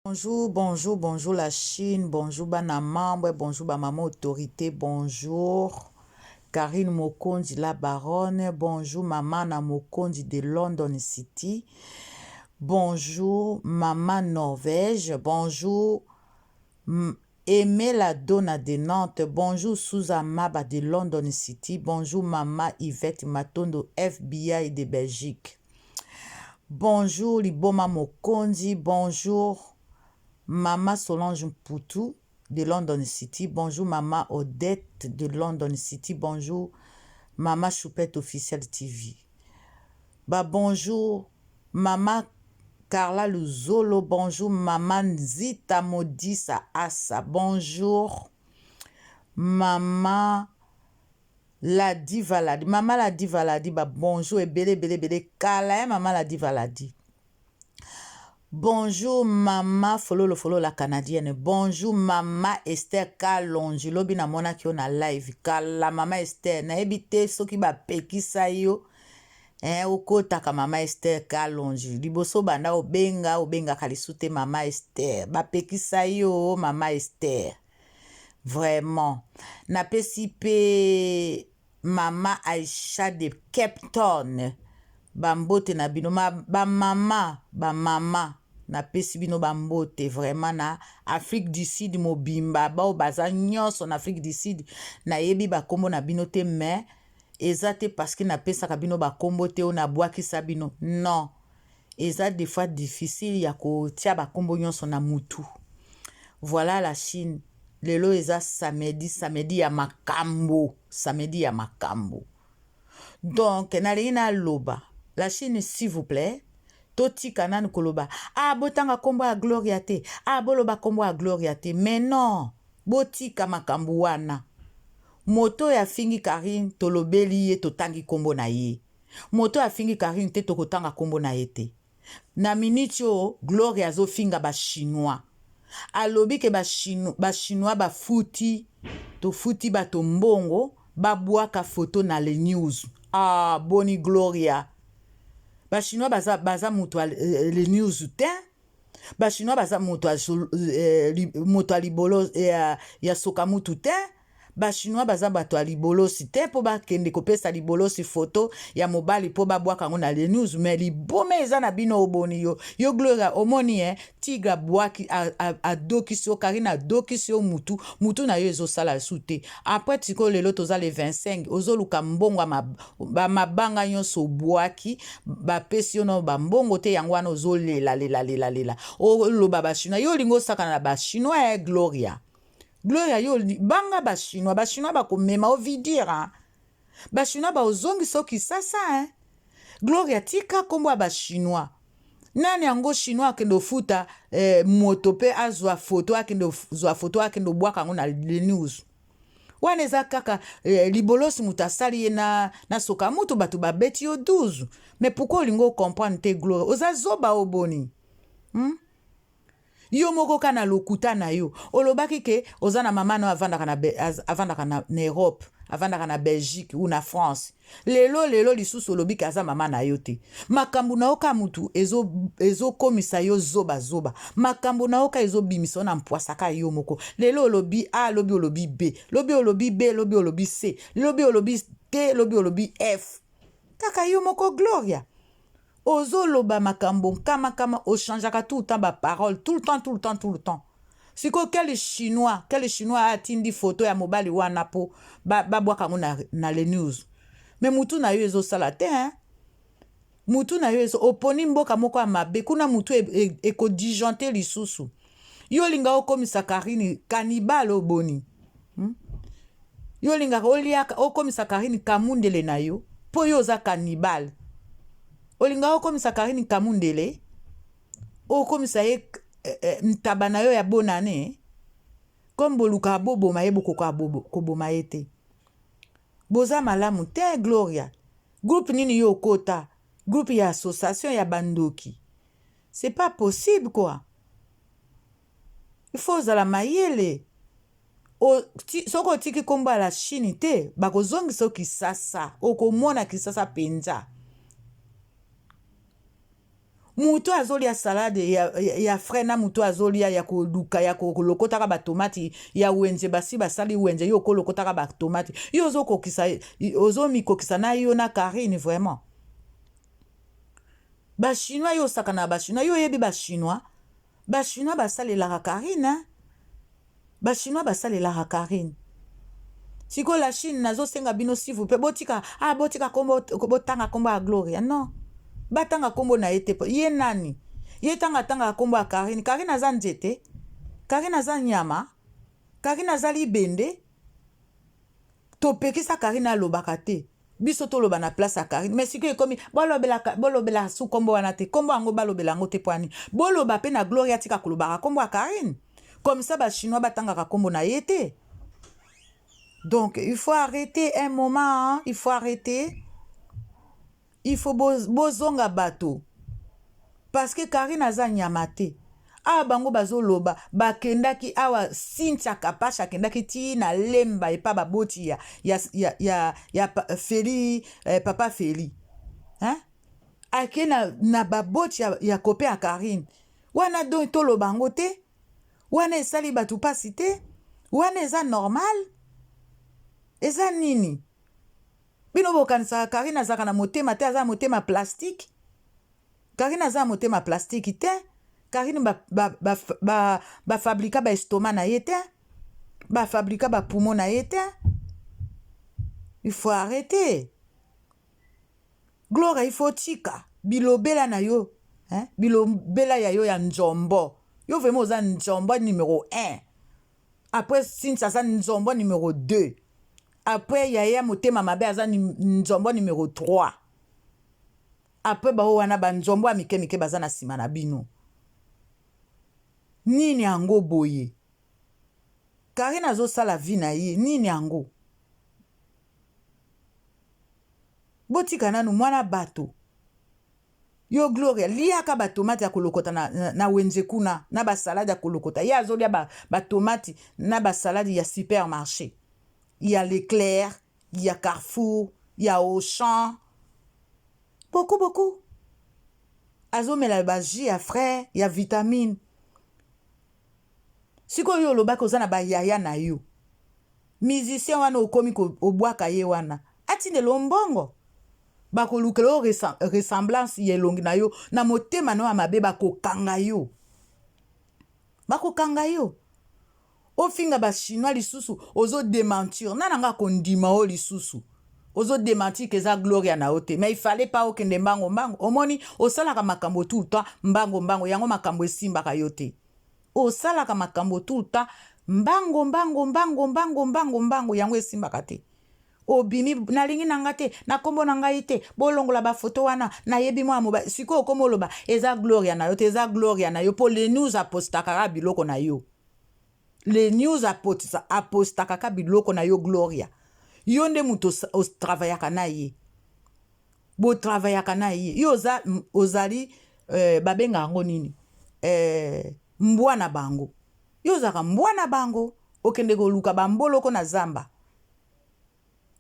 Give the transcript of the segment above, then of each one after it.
Bonjour, bonjour, bonjour la Chine, bonjour bana membre, bonjour ba maman autorité, bonjour Karine Mokondi la baronne, bonjour maman na Mokondi de London City, bonjour maman Norvège, bonjour Aimé la Donna de Nantes, bonjour Souza Maba de London City, bonjour maman Yvette Matondo FBI de Belgique, bonjour Liboma Mokondi, bonjour Maman Solange Poutou de London City. Bonjour Maman Odette de London City. Bonjour Maman Choupette Officielle TV. Bonjour Maman Carla Luzolo. Bonjour Maman Zita Modissa Assa. Bonjour Maman La Divaladi. Maman La Divaladi. Bonjour et bele kala Maman La Divaladi. Bonjour maman follow la canadienne. Bonjour maman Esther Kalonji. Lobi na mona ki na live. Kala mama Esther. Na ebite soki ba pekisa yo. Okotaka mama Esther Kalonji. Liboso banda obenga kalisute mama Esther. Ba pekisa yo mama Esther. Vraiment. Na pesi pe mama Aisha de Cape Town. Bambote na bino ba mama na pesi bino bambote vraiment na Afrique du Sud mobimba bao baza nyonso na Afrique du Sud na yebi ba kombo na bino te mais eza te parce que na pesa ka bino ba kombo te na bwakisa bino non eza des fois difficile ya ko tia ba kombo nyonso na mutu. Voilà la Chine lelo eza samedi ya makambo donc na loba la Chine s'il vous plaît toti kanani koloba botanga kombo ya Gloria te boloba kombo ya Gloria te mais non botika makambo wana moto ya fingi Karine tolobeli ye totangi kombo na ye moto ya fingi Karine te tokotanga kombo na ye te na minute o Gloria zo finga ba chinois alobi ke ba chinois bafuti bato mbongo babwaka photo na le news boni Gloria ba chinois baza mutu le news te ba chinois baza mutu a libolo ya soka mutu te ba chinois baza bato a libolosi te po bakende kopesa libolosi photo ya mobali po babwaka ngo na le news mais libome eza na bino oboni yo Gloria omoni tiga bwaki adokisi yo Karine adokisi yo mutu na yo ezosala su te après tiko lelo toza le 25 ozoluka mbongo mabanga nyonso obwaki bapesi yo na bambongo te yango wana ozolela oloba bachinois yo olingi osakana na bachinois Gloria yo banga bachinois bakomema ovidira bachinois baozongisa okisasa Gloria tika kombo ya bachinois nani yango chinois akende ofuta moto pe azwa foto akende obwaka yango na le news wana eza kaka libolosi mutu asali ye na soka mutu bato babeti yo 12 mais pourquoi olingi okomprendre te Gloria oza zoba oboni yo moko kana lokuta na yo olobaki ke oza na mama no avandaka na Europe avandaka na Belgique ou na France lelo lisusu olobi ke aza mama na yo te makambo na oka mutu ezokomisa yo zoba makambo na oka ezobimisa na mpwasaka yo moko lelo olobi A lobi olobi B lobi olobi B lobi olobi C lobi olobi D lobi olobi F kaka yo moko Gloria ozoloba makambo kama ochangeaka tout le temps ba parole tout le temps siko quel chinois atindi photo ya mobali wana po babwaka ngo na le news mais mutu na yo ezosala te mutu na yo oponi mboka moko ya mabe kuna mutu ekodijante lisusu yo linga okomisa Karine cannibale oboni yo linga okomisa Karine kamundele na yo po yo oza cannibale olinga okomisa Karine kamundele okomisa ye ntaba na yo ya bonane comme boluka boboma ye bokoka koboma ye te boza malamu te Gloria groupe nini yo okota groupe ya association ya bandoki c'est pas possible quoi il faut ozala mayele soko otiki kombo ya la Chine te bakozongisa okisasa okomona kisasa penza mutu azolia salade ya frais na mutu azolia ya koluka ya kolokotaka batomati ya wenze basi basali wenze yo kolokotaka batomati yo ozomikokisa na yo na Karine vraiment bachinois yo osaka na bachinois yo yebi bachinois basalelaka Karine bachinois basalelaka Karine siko la Chine nazosenga bino s'il vous plaît botika kombo botanga kombo ya Gloria non batanga kombo na ete ye nani ye tanga kombo ya Karine aza nzete Karine aza nyama Karine aza libende topekisa Karine alobaka te biso toloba na place ya Karine mais siko ekomi bolobela su kombo wana te kombo yango balobela yango te poani boloba pe na Gloria tika kolobaka kombo ya Karine comme ça bachinois batangaka kombo na ye te. Donc, il faut arrêter un moment, hein? Il faut arrêter. Il faut bozonga bato. Parce que Karine aza nyamate. Bango bazo loba, bakendaki awa Cynthia Kapasha kendaki ti na lemba et pas baboti ya Feli, papa Feli. Hein? Ake na baboti ya kopé a Karine. Wana don to lobango te. Wana esali batu pasi te. Wana eza normal. Eza nini? Bino bokanisa Karine azaka na motema te aza motema plastique. Karine aza motema plastique te. Karine ba fabrika ba estomac na ye te. Ba fabrika ba poumon na ye te. Il faut arrêter. Gloria il faut tika. Bilobela na yo. Hein? Bilobela ya yo ya nzombo. Yo vraiment oza nzombo numéro 1. Après Cynthia aza nzombo numéro 2. Après yaya motema mabe aza nzombo numéro 3. Après wana ba nzombo amike baza na sima na bino. Nini yango boye? Karine azosala vie na ye, nini yango? Botika nanu mwana bato. Yo Gloria, liaka batomati ya kolokota na wenze kuna, na basalade ya kolokota. Ya azolia batomati na basalade ya supermarché. Il y a l'Éclair, il y a Carrefour, il y a Auchan. Beaucoup. Azomela baji ya frère, il y a vitamine. Siko yo loba kozana ba yaya na yo. Musicien wana okomi ko obwaka ye wana. Atine lombongo. Bakolukelo ressemblance yelongi na yo na motema no amabe bakokanga yo. Bakokanga yo. Ofinga ba chinois lisusu ozo démentir nananga kondima o lisusu ozo démentir que za Gloria na ote mais il fallait pas okende mbango omoni osalaka makambo tout le temps mbango yango makambo esimbaka yo te osalaka makambo tout le temps mbango yango esimbaka te obimi nalingi nanga te na kombo nanga ite bolongola ba photo wana na yebi mwa moba siko komoloba eza Gloria na yo te eza Gloria na yo po les news apostaka biloko na yo. Les news apostaka ka biloko na yo Gloria. Yo nde muto travaillaka na ye. Bo travaillaka na ye. Yo ozali babenga yango nini? Mbwana bango. Yo zaka mbwana bango. Okende koluka bamboloko na zamba.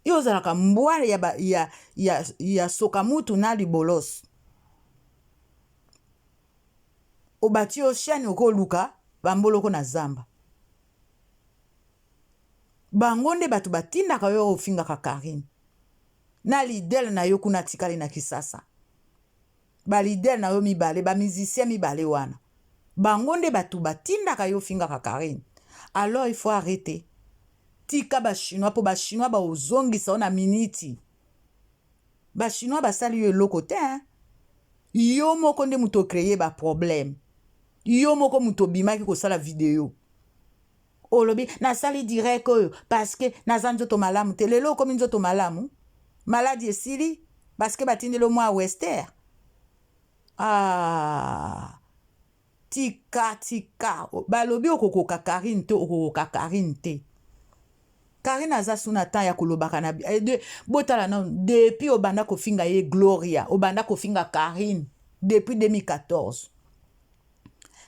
Yo zalaka mbwana ya sokamutu na libolos. Obati oceani okoluka bamboloko na zamba. Bangonde batu batindaka yo ofingaka Karine. Na lidel na yo kuna tikali na Kisasa. Ba lidel na yo mibale, ba musicien mibale wana. Bangonde batu batindaka yo ofingaka Karine. Alors il faut arrêter. Tika ba chinois po ba chinois ba ozongisa ona miniti. Ba chinois ba sali yo loko te hein. Yo moko nde muto créer ba problème. Yo moko muto bimaki ko sala vidéo. Olobi na sali direct oyo parce que naza nzoto malamu te lelo komi nzoto malamu maladie esili parce que batindelo mwa Wester tika balobi okokoka Karine te okokoka Karine te Karine aza suna temps ya kolobaka na botala na depuis obanda kofinga ye Gloria obanda kofinga Karine depuis 2014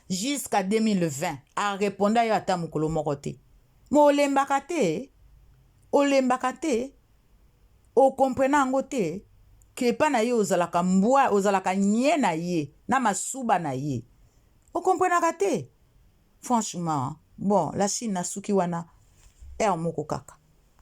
jusqu'à 2020 a répondu à ta mukolo morote mo olembaka te o comprena ngo te ke pa na ye ozalaka mbwa ozalaka nye na ye na masuba na ye okomprenaka te franchement bon la Chine na suki wana moko kaka